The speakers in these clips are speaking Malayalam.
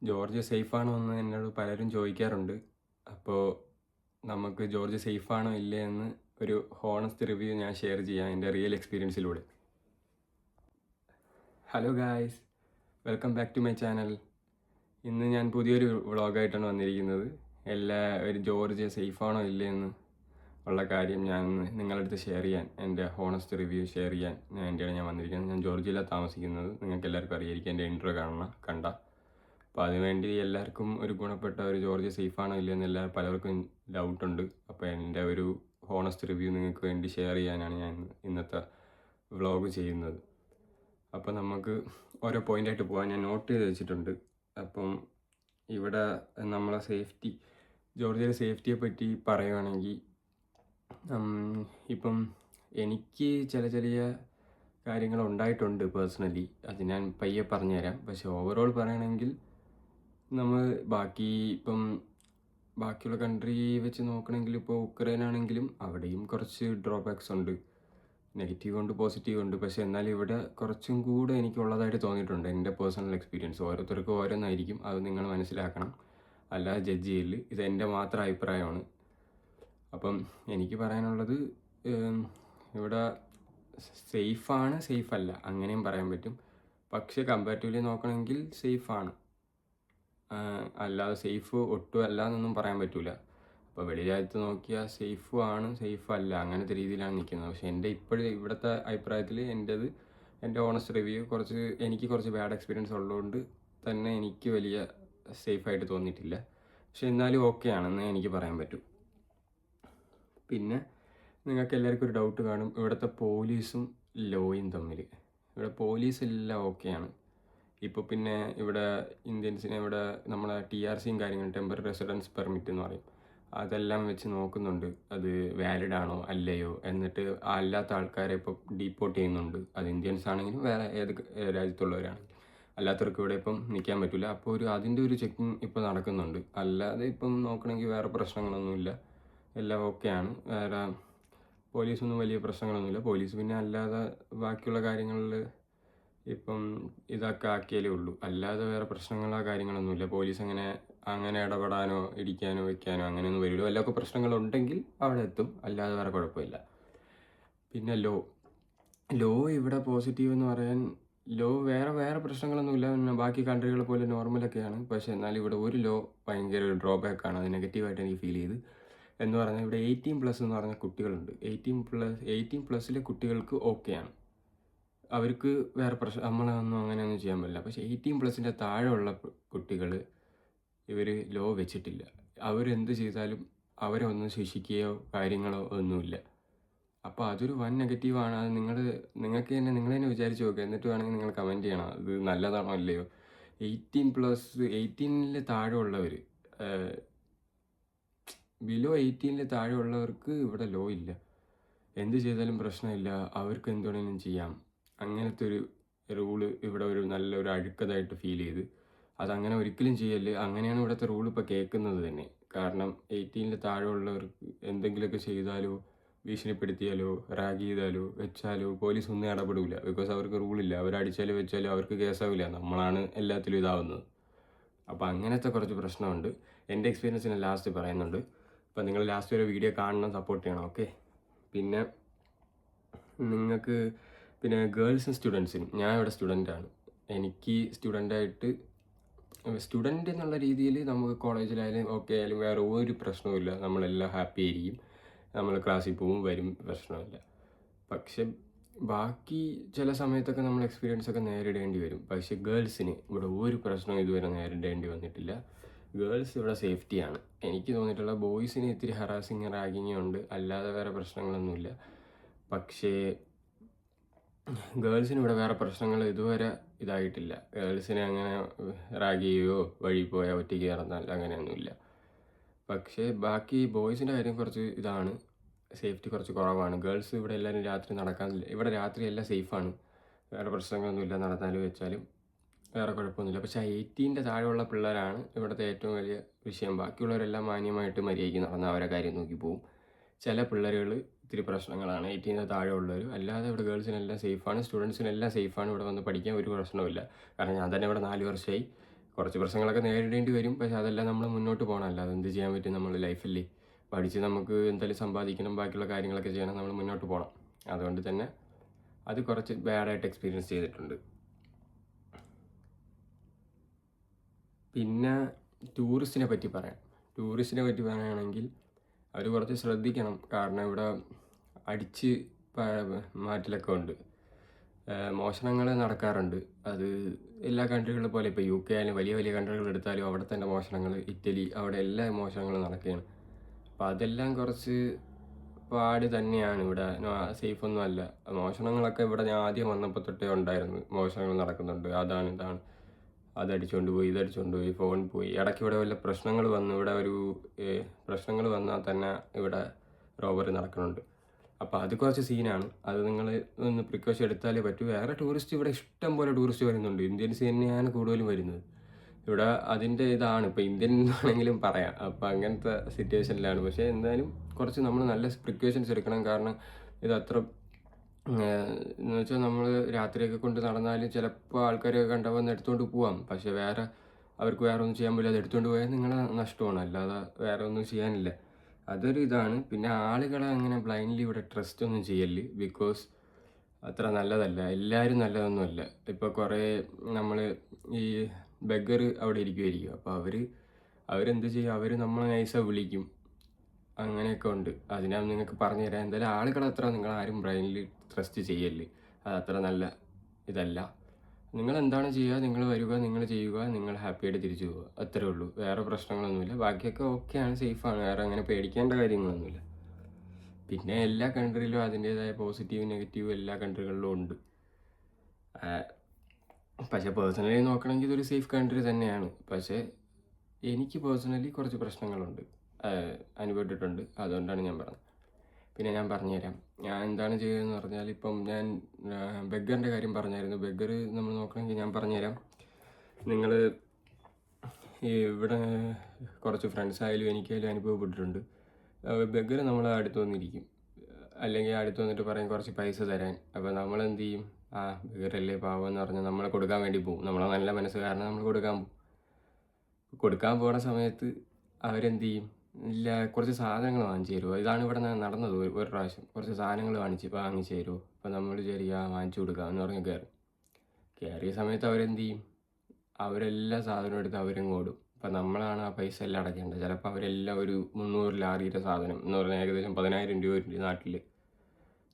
ജോർജിയ സേഫാണോ എന്ന് എന്നോട് പലരും ചോദിക്കാറുണ്ട്. അപ്പോൾ നമുക്ക് ജോർജിയ സേഫാണോ ഇല്ലേ എന്ന് ഒരു ഹോണസ്റ്റ് റിവ്യൂ ഞാൻ ഷെയർ ചെയ്യാം എൻ്റെ റിയൽ എക്സ്പീരിയൻസിലൂടെ. Hello guys, welcome back to my channel. ഇന്ന് ഞാൻ പുതിയൊരു വ്ളോഗായിട്ടാണ് വന്നിരിക്കുന്നത്. ഒരു ജോർജിയ സേഫാണോ ഇല്ലേ എന്ന് ഉള്ള കാര്യം ഞാൻ നിങ്ങളുടെ അടുത്ത് ഷെയർ ചെയ്യാൻ, എൻ്റെ ഹോണസ്റ്റ് റിവ്യൂ ഷെയർ ചെയ്യാൻ ഞാൻ വന്നിരിക്കുന്നത്. ഞാൻ ജോർജിയയിലാണ് താമസിക്കുന്നത്. നിങ്ങൾക്ക് എല്ലാവർക്കും അറിയായിരിക്കും, എൻ്റെ ഇൻട്രോ കണ്ട. അപ്പോൾ അതിനുവേണ്ടി എല്ലാവർക്കും ഒരു ഗുണപ്പെട്ട ഒരു ജോർജിയ സേഫാണോ ഇല്ലയെന്ന് പലർക്കും ഡൗട്ടുണ്ട്. അപ്പോൾ എൻ്റെ ഒരു ഹോണസ്റ്റ് റിവ്യൂ നിങ്ങൾക്ക് വേണ്ടി ഷെയർ ചെയ്യാനാണ് ഞാൻ ഇന്നത്തെ വ്ളോഗ് ചെയ്യുന്നത്. അപ്പോൾ നമുക്ക് ഓരോ പോയിൻ്റായിട്ട് പോകാൻ ഞാൻ നോട്ട് ചെയ്ത് വെച്ചിട്ടുണ്ട്. അപ്പം ഇവിടെ നമ്മളെ ജോർജിയയിലെ സേഫ്റ്റിയെ പറ്റി പറയുകയാണെങ്കിൽ, ഇപ്പം എനിക്ക് ചെറിയ കാര്യങ്ങൾ ഉണ്ടായിട്ടുണ്ട് പേഴ്സണലി. അത് ഞാൻ പയ്യെ പറഞ്ഞുതരാം. പക്ഷേ ഓവറോൾ പറയുകയാണെങ്കിൽ ബാക്കിയുള്ള കൺട്രി വെച്ച് നോക്കണമെങ്കിൽ, ഇപ്പോൾ ഉക്രൈൻ ആണെങ്കിലും അവിടെയും കുറച്ച് ഡ്രോബാക്സ് ഉണ്ട്. നെഗറ്റീവ് ഉണ്ട്, പോസിറ്റീവ് ഉണ്ട്. പക്ഷേ എന്നാൽ ഇവിടെ കുറച്ചും കൂടെ എനിക്കുള്ളതായിട്ട് തോന്നിയിട്ടുണ്ട്. എൻ്റെ പേഴ്സണൽ എക്സ്പീരിയൻസ് ഓരോരുത്തർക്കും ഓരോന്നായിരിക്കും, അത് നിങ്ങൾ മനസ്സിലാക്കണം. അല്ലാതെ ജഡ്ജ് ചെയ്യില്ല. ഇത് എൻ്റെ മാത്രം അഭിപ്രായമാണ്. അപ്പം എനിക്ക് പറയാനുള്ളത്, ഇവിടെ സേഫാണ്, സേഫല്ല അങ്ങനെയും പറയാൻ പറ്റും. പക്ഷേ കമ്പാരിറ്റീവ്ലി നോക്കണമെങ്കിൽ സേഫാണ്. അല്ലാതെ സേഫ് ഒട്ടും അല്ല എന്നൊന്നും പറയാൻ പറ്റില്ല. അപ്പോൾ വെളിരാജ്യത്ത് നോക്കിയാൽ സേഫും ആണ്, സേഫ് അല്ല, അങ്ങനത്തെ രീതിയിലാണ് നിൽക്കുന്നത്. പക്ഷേ ഇവിടുത്തെ അഭിപ്രായത്തിൽ എൻ്റെ ഓണസ്റ്റ് റിവ്യൂ, എനിക്ക് കുറച്ച് ബാഡ് എക്സ്പീരിയൻസ് ഉള്ളതുകൊണ്ട് തന്നെ എനിക്ക് വലിയ സേഫായിട്ട് തോന്നിയിട്ടില്ല. പക്ഷെ എന്നാലും ഓക്കെ ആണെന്ന് എനിക്ക് പറയാൻ പറ്റും. പിന്നെ നിങ്ങൾക്ക് എല്ലാവർക്കും ഒരു ഡൗട്ട് കാണും, ഇവിടുത്തെ പോലീസും ലോയും തമ്മിൽ. ഇവിടെ പോലീസ് എല്ലാം ഓക്കെയാണ്. ഇപ്പോൾ പിന്നെ ഇവിടെ ഇന്ത്യൻസിനെ ഇവിടെ നമ്മളെ TRCയും കാര്യങ്ങളും, ടെമ്പററി റെസിഡൻസ് പെർമിറ്റ് എന്ന് പറയും, അതെല്ലാം വെച്ച് നോക്കുന്നുണ്ട്. അത് വാലിഡ് ആണോ അല്ലയോ, എന്നിട്ട് അല്ലാത്ത ആൾക്കാരെ ഇപ്പോൾ ഡീപ്പോർട്ട് ചെയ്യുന്നുണ്ട്. അത് ഇന്ത്യൻസ് ആണെങ്കിലും വേറെ ഏത് രാജ്യത്തുള്ളവരാണെങ്കിലും. അല്ലാത്തവർക്ക് ഇവിടെ ഇപ്പം നിൽക്കാൻ പറ്റില്ല. അപ്പോൾ അതിൻ്റെ ഒരു ചെക്കിങ് ഇപ്പോൾ നടക്കുന്നുണ്ട്. അല്ലാതെ ഇപ്പം നോക്കണമെങ്കിൽ വേറെ പ്രശ്നങ്ങളൊന്നുമില്ല, എല്ലാം ഓക്കെയാണ്. വേറെ പോലീസൊന്നും വലിയ പ്രശ്നങ്ങളൊന്നുമില്ല. പോലീസ് പിന്നെ അല്ലാതെ ബാക്കിയുള്ള കാര്യങ്ങളിൽ ഇപ്പം ഇതൊക്കെ ആക്കിയാലേ ഉള്ളൂ. അല്ലാതെ വേറെ പ്രശ്നങ്ങളോ കാര്യങ്ങളൊന്നുമില്ല. പോലീസ് അങ്ങനെ ഇടപെടാനോ ഇടിക്കാനോ വെക്കാനോ അങ്ങനെയൊന്നും വരില്ല. വല്ലതൊക്കെ പ്രശ്നങ്ങളുണ്ടെങ്കിൽ അവിടെ എത്തും, അല്ലാതെ വേറെ കുഴപ്പമില്ല. പിന്നെ ലോ ഇവിടെ പോസിറ്റീവ് എന്ന് പറയാൻ, വേറെ പ്രശ്നങ്ങളൊന്നുമില്ല. പിന്നെ ബാക്കി കൺട്രികളെ പോലെ നോർമലൊക്കെയാണ്. പക്ഷേ എന്നാൽ ഇവിടെ ഒരു ഭയങ്കര ഒരു ഡ്രോബാക്കാണ്. അത് നെഗറ്റീവായിട്ട് എനിക്ക് ഫീൽ ചെയ്ത്. എന്ന് പറഞ്ഞാൽ ഇവിടെ 18+ എന്ന് പറഞ്ഞ കുട്ടികളുണ്ട്. 18+ കുട്ടികൾക്ക് ഓക്കെയാണ്. അവർക്ക് വേറെ നമ്മളൊന്നും അങ്ങനെയൊന്നും ചെയ്യാൻ പറ്റില്ല. പക്ഷേ 18+ൻ്റെ താഴെയുള്ള കുട്ടികൾ ഇവർ വെച്ചിട്ടില്ല. അവരെന്ത് ചെയ്താലും അവരെ ഒന്നും ശിക്ഷിക്കുകയോ കാര്യങ്ങളോ ഒന്നുമില്ല. അപ്പോൾ അതൊരു വൻ നെഗറ്റീവാണ്. അത് നിങ്ങൾ തന്നെ വിചാരിച്ച് നോക്കുക. എന്നിട്ട് വേണമെങ്കിൽ നിങ്ങൾ കമൻറ്റ് ചെയ്യണം, അത് നല്ലതാണോ അല്ലയോ. 18 താഴെയുള്ളവർ, ബിലോ 18 താഴെയുള്ളവർക്ക് ഇവിടെ ഇല്ല. എന്ത് ചെയ്താലും പ്രശ്നമില്ല, അവർക്ക് എന്ത് വേണമെങ്കിലും ചെയ്യാം. അങ്ങനത്തെ ഒരു റൂള് ഇവിടെ നല്ലൊരു അഴുക്കതായിട്ട് ഫീൽ ചെയ്ത്. അതങ്ങനെ ഒരിക്കലും ചെയ്യല്ലേ. അങ്ങനെയാണ് ഇവിടുത്തെ റൂൾ ഇപ്പോൾ കേൾക്കുന്നത് തന്നെ. കാരണം 18 താഴെയുള്ളവർക്ക് എന്തെങ്കിലുമൊക്കെ ചെയ്താലോ, ഭീഷണിപ്പെടുത്തിയാലോ, റാഗ് ചെയ്താലോ, വെച്ചാലോ പോലീസ് ഒന്നും ഇടപെടില്ല. ബിക്കോസ് അവർക്ക് റൂളില്ല. അവരടിച്ചാലോ വെച്ചാലോ അവർക്ക് കേസാവില്ല. നമ്മളാണ് എല്ലാത്തിലും ഇതാവുന്നത്. അപ്പോൾ അങ്ങനത്തെ കുറച്ച് പ്രശ്നമുണ്ട്. എൻ്റെ എക്സ്പീരിയൻസ് ഞാൻ ലാസ്റ്റ് പറയുന്നുണ്ട്. അപ്പോൾ നിങ്ങൾ ലാസ്റ്റ് ഒരു വീഡിയോ കാണണം, സപ്പോർട്ട് ചെയ്യണം, ഓക്കെ. പിന്നെ നിങ്ങൾക്ക് ഗേൾസും സ്റ്റുഡൻസിനും, ഞാൻ ഇവിടെ സ്റ്റുഡൻ്റാണ്. എനിക്ക് സ്റ്റുഡൻ്റ് എന്നുള്ള രീതിയിൽ നമുക്ക് കോളേജിലായാലും ഓക്കെ ആയാലും വേറെ ഒരു പ്രശ്നവുമില്ല. നമ്മളെല്ലാം ഹാപ്പി ആയിരിക്കും. നമ്മൾ ക്ലാസ്സിൽ പോവും വരും, പ്രശ്നമില്ല. പക്ഷെ ബാക്കി ചില സമയത്തൊക്കെ നമ്മൾ എക്സ്പീരിയൻസ് ഒക്കെ നേരിടേണ്ടി വരും. പക്ഷേ ഗേൾസിന് ഇവിടെ ഒരു പ്രശ്നവും ഇതുവരെ നേരിടേണ്ടി വന്നിട്ടില്ല. ഗേൾസ് ഇവിടെ സേഫ്റ്റിയാണ്. എനിക്ക് തോന്നിയിട്ടുള്ള ബോയ്സിന് ഇത്തിരി ഹറാസിങ് റാഗിങ് ഉണ്ട്, അല്ലാതെ വേറെ പ്രശ്നങ്ങളൊന്നുമില്ല. പക്ഷേ ഗേൾസിന് ഇവിടെ വേറെ പ്രശ്നങ്ങൾ ഇതുവരെ ഇതായിട്ടില്ല. ഗേൾസിനെ അങ്ങനെ റാഗ് ചെയ്യുകയോ വഴി പോയാൽ ഒറ്റയ്ക്ക് ഇറന്നാൽ അങ്ങനെയൊന്നുമില്ല. പക്ഷേ ബാക്കി ബോയ്സിൻ്റെ കാര്യം കുറച്ച് ഇതാണ്, സേഫ്റ്റി കുറച്ച് കുറവാണ്. ഗേൾസ് ഇവിടെ എല്ലാവരും രാത്രി നടക്കാനില്ല. ഇവിടെ രാത്രി എല്ലാം സേഫാണ്, വേറെ പ്രശ്നങ്ങളൊന്നുമില്ല. നടന്നാലും വെച്ചാലും വേറെ കുഴപ്പമൊന്നുമില്ല. പക്ഷേ 18 താഴെയുള്ള പിള്ളേരാണ് ഇവിടുത്തെ ഏറ്റവും വലിയ വിഷയം. ബാക്കിയുള്ളവരെല്ലാം മാന്യമായിട്ട് മര്യാദയ്ക്ക് നടന്ന് അവരെ കാര്യം നോക്കി പോവും. ചില പിള്ളേരുകൾ ഇത്തിരി പ്രശ്നങ്ങളാണ്, 18 താഴെയുള്ളവർ. അല്ലാതെ ഇവിടെ ഗേൾസിനെല്ലാം സേഫാണ്, സ്റ്റുഡൻസിനെല്ലാം സേഫാണ്. ഇവിടെ വന്ന് പഠിക്കാൻ ഒരു പ്രശ്നവുമില്ല. കാരണം ഞാൻ തന്നെ ഇവിടെ 4 വർഷമായി കുറച്ച് പ്രശ്നങ്ങളൊക്കെ നേരിടേണ്ടി വരും. പക്ഷേ അതെല്ലാം നമ്മൾ മുന്നോട്ട് പോകണം. അല്ലാതെ എന്ത് ചെയ്യാൻ പറ്റും, നമ്മൾ ലൈഫല്ലേ. പഠിച്ച് നമുക്ക് എന്തായാലും സമ്പാദിക്കണം, ബാക്കിയുള്ള കാര്യങ്ങളൊക്കെ ചെയ്യണം, നമ്മൾ മുന്നോട്ട് പോകണം. അതുകൊണ്ട് തന്നെ അത് കുറച്ച് ബാഡായിട്ട് എക്സ്പീരിയൻസ് ചെയ്തിട്ടുണ്ട്. പിന്നെ ടൂറിസ്റ്റിനെ പറ്റി പറയുകയാണെങ്കിൽ അവർ കുറച്ച് ശ്രദ്ധിക്കണം. കാരണം ഇവിടെ അടിച്ച് മാറ്റലൊക്കെ ഉണ്ട്. മോഷണങ്ങൾ നടക്കാറുണ്ട്. അത് എല്ലാ കൺട്രികളെ പോലെ ഇപ്പോൾ UK ആയാലും വലിയ വലിയ കൺട്രികൾ എടുത്താലും അവിടെ തന്നെ മോഷണങ്ങൾ, ഇറ്റലി, അവിടെ എല്ലാ മോഷണങ്ങളും നടക്കുകയാണ്. അപ്പോൾ അതെല്ലാം കുറച്ച് പാട് തന്നെയാണ്. ഇവിടെ സേഫൊന്നും അല്ല. മോഷണങ്ങളൊക്കെ ഇവിടെ ഞാൻ ആദ്യം വന്നപ്പോൾ തൊട്ടേ ഉണ്ടായിരുന്നു. മോഷണങ്ങൾ നടക്കുന്നുണ്ട്, അതാണ് ഇതാണ്, അതടിച്ചുകൊണ്ട് പോയി, ഇതടിച്ചുകൊണ്ട് പോയി, ഫോൺ പോയി. ഇടയ്ക്ക് ഇവിടെ വല്ല പ്രശ്നങ്ങൾ വന്നു, ഇവിടെ ഒരു പ്രശ്നങ്ങൾ വന്നാൽ തന്നെ ഇവിടെ റോബറി നടക്കുന്നുണ്ട്. അപ്പോൾ അത് കുറച്ച് സീനാണ്. അത് നിങ്ങൾ ഒന്ന് പ്രിക്കോഷൻ എടുത്താലേ പറ്റൂ. വേറെ ടൂറിസ്റ്റ് ഇവിടെ ഇഷ്ടം പോലെ ടൂറിസ്റ്റ് വരുന്നുണ്ട്. ഇന്ത്യൻസ് തന്നെയാണ് കൂടുതലും വരുന്നത് ഇവിടെ. അതിൻ്റെ ഇതാണ് ഇപ്പോൾ ഇന്ത്യൻ ആണെങ്കിലും പറയാം. അപ്പോൾ അങ്ങനത്തെ സിറ്റുവേഷനിലാണ്. പക്ഷേ എന്തായാലും കുറച്ച് നമ്മൾ നല്ല പ്രിക്കോഷൻസ് എടുക്കണം. കാരണം ഇത് അത്ര എന്ന് വെച്ചാൽ നമ്മൾ രാത്രിയൊക്കെ കൊണ്ട് നടന്നാലും ചിലപ്പോൾ ആൾക്കാരൊക്കെ കണ്ടാൽ എടുത്തുകൊണ്ട് പോവാം. പക്ഷേ അവർക്ക് വേറെ ഒന്നും ചെയ്യാൻ പറ്റില്ല. അത് എടുത്തുകൊണ്ട് പോയാൽ നിങ്ങളെ നഷ്ടമാണ്, അല്ലാതെ വേറെ ഒന്നും ചെയ്യാനില്ല. അതൊരു ഇതാണ്. പിന്നെ ആളുകളെ അങ്ങനെ ബ്ലൈൻഡ്ലി ഇവിടെ ട്രസ്റ്റ് ഒന്നും ചെയ്യല്. ബിക്കോസ് അത്ര നല്ലതല്ല. എല്ലാവരും നല്ലതൊന്നുമല്ല. ഇപ്പോൾ കുറേ നമ്മൾ ഈ ബെഗർ അവിടെ ഇരിക്കുമായിരിക്കും. അപ്പോൾ അവരെന്ത് ചെയ്യും, അവർ നമ്മളെ നൈസായി വിളിക്കും. അങ്ങനെയൊക്കെ ഉണ്ട്. അതിനാണ് നിങ്ങൾക്ക് പറഞ്ഞു തരാം. എന്തായാലും ആളുകളത്ര നിങ്ങളാരും ബ്ലൈൻഡ്ലി ട്രസ്റ്റ് ചെയ്യല്. അതത്ര നല്ല ഇതല്ല. നിങ്ങൾ എന്താണ് ചെയ്യുക, നിങ്ങൾ വരിക, നിങ്ങൾ ചെയ്യുക, നിങ്ങൾ ഹാപ്പിയായിട്ട് തിരിച്ചു പോവുക, അത്രേ ഉള്ളൂ. വേറെ പ്രശ്നങ്ങളൊന്നുമില്ല. ബാക്കിയൊക്കെ ഓക്കെയാണ്, സേഫാണ്. വേറെ അങ്ങനെ പേടിക്കേണ്ട കാര്യങ്ങളൊന്നുമില്ല. പിന്നെ എല്ലാ കൺട്രിയിലും അതിൻ്റേതായ പോസിറ്റീവ് നെഗറ്റീവ് എല്ലാ കൺട്രികളിലും ഉണ്ട്. പക്ഷേ പേഴ്സണലി നോക്കണമെങ്കിൽ ഇതൊരു സേഫ് കൺട്രി തന്നെയാണ്. പക്ഷേ എനിക്ക് പേഴ്സണലി കുറച്ച് പ്രശ്നങ്ങളുണ്ട്, അനുഭവപ്പെട്ടിട്ടുണ്ട്. അതുകൊണ്ടാണ് ഞാൻ പറഞ്ഞത്. പിന്നെ ഞാൻ പറഞ്ഞുതരാം ഞാൻ എന്താണ് ചെയ്തതെന്ന് പറഞ്ഞാൽ, ഇപ്പം ഞാൻ ബെഗറിൻ്റെ കാര്യം പറഞ്ഞായിരുന്നു. ബെഗർ നമ്മൾ നോക്കണമെങ്കിൽ ഞാൻ പറഞ്ഞുതരാം. നിങ്ങൾ ഇവിടെ കുറച്ച് ഫ്രണ്ട്സ് ആയാലും എനിക്കായാലും അനുഭവപ്പെട്ടിട്ടുണ്ട്. ബെഗർ നമ്മളെ അടുത്ത് വന്നിരിക്കും, അല്ലെങ്കിൽ അടുത്ത് വന്നിട്ട് പറയും കുറച്ച് പൈസ തരാൻ. അപ്പോൾ നമ്മളെന്ത് ചെയ്യും, ബെഗറല്ലേ പാവം എന്ന് പറഞ്ഞാൽ നമ്മളെ കൊടുക്കാൻ വേണ്ടി പോകും. നമ്മളെ നല്ല മനസ്സ് കാരണം നമ്മൾ കൊടുക്കാൻ പോകുന്ന സമയത്ത് അവരെന്ത് ചെയ്യും, ഇല്ല കുറച്ച് സാധനങ്ങൾ വാങ്ങിച്ചു തരുമോ. ഇതാണ് ഇവിടെ നടന്നത്. ഒരു പ്രാവശ്യം കുറച്ച് സാധനങ്ങൾ വാങ്ങിച്ചു തരുമോ. അപ്പോൾ നമ്മൾ വാങ്ങിച്ചു കൊടുക്കുക എന്ന് പറഞ്ഞ് കയറിയ സമയത്ത് അവരെന്ത് ചെയ്യും, അവരെല്ലാ സാധനവും എടുത്ത് അവരും ഓടും. അപ്പോൾ നമ്മളാണ് ആ പൈസ എല്ലാം അടയ്ക്കേണ്ടത്. ചിലപ്പോൾ അവരെല്ലാം ഒരു 300 ലാറിയുടെ സാധനം എന്ന് പറഞ്ഞാൽ ഏകദേശം 10,000 രൂപ നാട്ടിൽ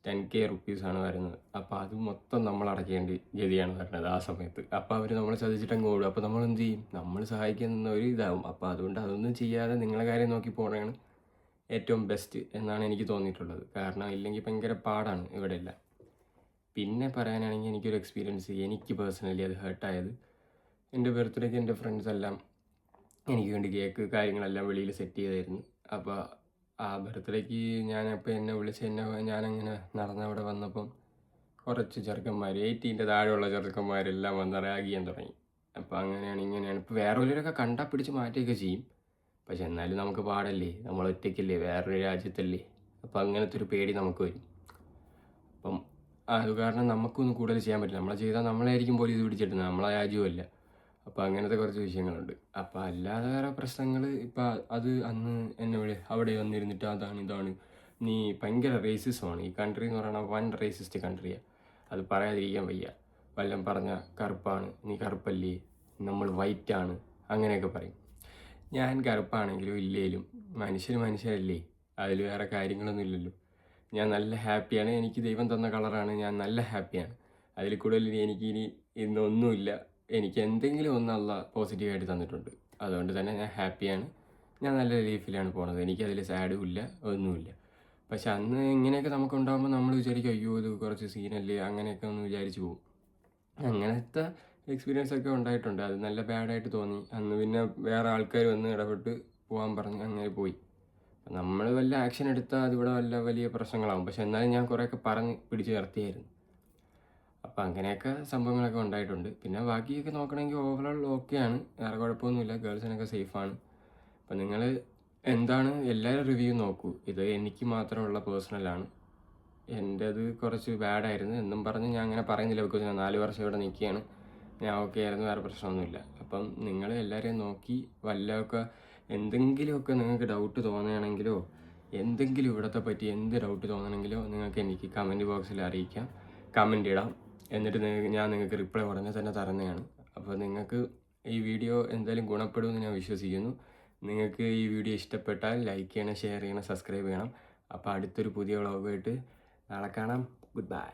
10K റുപ്പീസാണ് വരുന്നത്. അപ്പോൾ അത് മൊത്തം നമ്മൾ അടയ്ക്കേണ്ട ഗതിയാണ് വരുന്നത് ആ സമയത്ത്. അപ്പോൾ അവർ നമ്മളെ ചതിച്ചിട്ടങ്ങ് ഓടും. അപ്പോൾ നമ്മൾ എന്ത് ചെയ്യും, നമ്മൾ സഹായിക്കുന്ന ഒരു ഇതാവും. അപ്പോൾ അതുകൊണ്ട് അതൊന്നും ചെയ്യാതെ നിങ്ങളെ കാര്യം നോക്കി പോകുന്നതാണ് ഏറ്റവും ബെസ്റ്റ് എന്നാണ് എനിക്ക് തോന്നിയിട്ടുള്ളത്. കാരണം ഇല്ലെങ്കിൽ ഭയങ്കര പാടാണ് ഇവിടെ എല്ലാം. പിന്നെ പറയാനാണെങ്കിൽ എനിക്കൊരു എക്സ്പീരിയൻസ്, എനിക്ക് പേഴ്സണലി അത് ഹേർട്ടായത്, എൻ്റെ ബർത്ത്ഡേക്ക് എൻ്റെ ഫ്രണ്ട്സ് എല്ലാം എനിക്ക് വേണ്ടി കേക്ക് കാര്യങ്ങളെല്ലാം വെളിയിൽ സെറ്റ് ചെയ്തായിരുന്നു. അപ്പോൾ ആ ബർത്ത്ഡേക്ക് ഞാനപ്പോൾ എന്നെ വിളിച്ച് ഞാനങ്ങനെ അവിടെ വന്നപ്പം കുറച്ച് ചെറുക്കന്മാർ 18 താഴെയുള്ള ചെറുക്കന്മാരെല്ലാം വന്ന് റാഗ് ചെയ്യാൻ തുടങ്ങി. അപ്പോൾ അങ്ങനെയാണ് ഇങ്ങനെയാണ്. ഇപ്പോൾ വേറെ ഉള്ളവരൊക്കെ കണ്ടാൽ പിടിച്ച് മാറ്റുകയൊക്കെ ചെയ്യും. പക്ഷെ എന്നാലും നമുക്ക് പാടല്ലേ, നമ്മൾ ഒറ്റയ്ക്കല്ലേ, വേറൊരു രാജ്യത്തല്ലേ. അപ്പോൾ അങ്ങനത്തെ ഒരു പേടി നമുക്ക് വരും. അപ്പം അത് കാരണം നമുക്കൊന്നും കൂടുതൽ ചെയ്യാൻ പറ്റില്ല. നമ്മളെ ചെയ്താൽ നമ്മളായിരിക്കും പോലീസ് പിടിച്ചിട്ടുന്നത്, നമ്മളെ രാജ്യമല്ല. അപ്പോൾ അങ്ങനത്തെ കുറച്ച് വിഷയങ്ങളുണ്ട്. അപ്പോൾ അല്ലാതെ വേറെ പ്രശ്നങ്ങൾ ഇപ്പോൾ അത് അന്ന് എന്നെ അവിടെ വന്നിരുന്നിട്ട് അതാണ് ഇതാണ്, നീ ഭയങ്കര റേസിസമാണ്. ഈ കൺട്രി എന്ന് പറയുന്നത് വൺ റേസിസ്റ്റ് കൺട്രിയാണ്. അത് പറയാതിരിക്കാൻ വയ്യ. വല്ലതും പറഞ്ഞാൽ കറുപ്പാണ്, നീ കറുപ്പല്ലേ, നമ്മൾ വൈറ്റാണ്, അങ്ങനെയൊക്കെ പറയും. ഞാൻ കറുപ്പാണെങ്കിലും ഇല്ലേലും മനുഷ്യരല്ലേ, അതിൽ വേറെ കാര്യങ്ങളൊന്നും ഇല്ലല്ലോ. ഞാൻ നല്ല ഹാപ്പിയാണ്. എനിക്ക് ദൈവം തന്ന കളറാണ്, ഞാൻ നല്ല ഹാപ്പിയാണ്. അതിൽ കൂടുതൽ എനിക്കിനി ഇന്നൊന്നുമില്ല. എനിക്ക് എന്തെങ്കിലും ഒന്നല്ല പോസിറ്റീവായിട്ട് തന്നിട്ടുണ്ട്. അതുകൊണ്ട് തന്നെ ഞാൻ ഹാപ്പിയാണ്. ഞാൻ നല്ല ലൈഫിലാണ് പോണത്. എനിക്കതിൽ സാഡും ഇല്ല, ഒന്നുമില്ല. പക്ഷെ അന്ന് ഇങ്ങനെയൊക്കെ നമുക്കുണ്ടാകുമ്പോൾ നമ്മൾ വിചാരിക്കും, അയ്യോ ഇത് കുറച്ച് സീനല്ലേ, അങ്ങനെയൊക്കെ ഒന്ന് വിചാരിച്ച് പോകും. അങ്ങനത്തെ എക്സ്പീരിയൻസ് ഒക്കെ ഉണ്ടായിട്ടുണ്ട്. അത് നല്ല ബാഡായിട്ട് തോന്നി അന്ന്. പിന്നെ വേറെ ആൾക്കാർ വന്ന് ഇടപെട്ട് പോകാൻ പറഞ്ഞ് അങ്ങനെ പോയി. നമ്മൾ വല്ല ആക്ഷൻ എടുത്താൽ അതിവിടെ വലിയ പ്രശ്നങ്ങളാകും. പക്ഷെ എന്നാലും ഞാൻ കുറേയൊക്കെ പറഞ്ഞ് പിടിച്ച് നിർത്തിയായിരുന്നു. അപ്പോൾ അങ്ങനെയൊക്കെ സംഭവങ്ങളൊക്കെ ഉണ്ടായിട്ടുണ്ട്. പിന്നെ ബാക്കിയൊക്കെ നോക്കണമെങ്കിൽ ഓവറോൾ ഓക്കെയാണ്, വേറെ കുഴപ്പമൊന്നുമില്ല. ഗേൾസിനൊക്കെ സേഫാണ്. അപ്പോൾ നിങ്ങൾ എന്താണ് എല്ലാവരും റിവ്യൂ നോക്കൂ. ഇത് എനിക്ക് മാത്രമുള്ള പേഴ്സണലാണ്. എൻ്റേത് കുറച്ച് ബാഡായിരുന്നു എന്നും പറഞ്ഞ് ഞാൻ അങ്ങനെ പറയുന്നില്ല. ബിക്കോസ് ഞാൻ 4 വർഷം ഇവിടെ നിൽക്കുകയാണ്. ഞാൻ ഓക്കെ ആയിരുന്നു, വേറെ പ്രശ്നമൊന്നുമില്ല. അപ്പം നിങ്ങൾ എല്ലാവരെയും നോക്കി വല്ലതൊക്കെ എന്തെങ്കിലുമൊക്കെ നിങ്ങൾക്ക് ഡൗട്ട് തോന്നുകയാണെങ്കിലോ എന്തെങ്കിലും ഇവിടത്തെ പറ്റി എന്ത് ഡൗട്ട് തോന്നണമെങ്കിലോ നിങ്ങൾക്ക് എനിക്ക് കമൻറ്റ് ബോക്സിൽ അറിയിക്കാം, കമൻറ്റ് ഇടാം. എന്നിട്ട് ഞാൻ നിങ്ങൾക്ക് റിപ്ലൈ ഉടനെ തന്നെ തരുന്നതാണ്. അപ്പോൾ നിങ്ങൾക്ക് ഈ വീഡിയോ എന്തായാലും ഗുണപ്പെടുമെന്ന് ഞാൻ വിശ്വസിക്കുന്നു. നിങ്ങൾക്ക് ഈ വീഡിയോ ഇഷ്ടപ്പെട്ടാൽ ലൈക്ക് ചെയ്യണം, ഷെയർ ചെയ്യണം, സബ്സ്ക്രൈബ് ചെയ്യണം. അപ്പോൾ അടുത്തൊരു പുതിയ വ്ളോഗായിട്ട് നാളെ കാണാം. Good bye.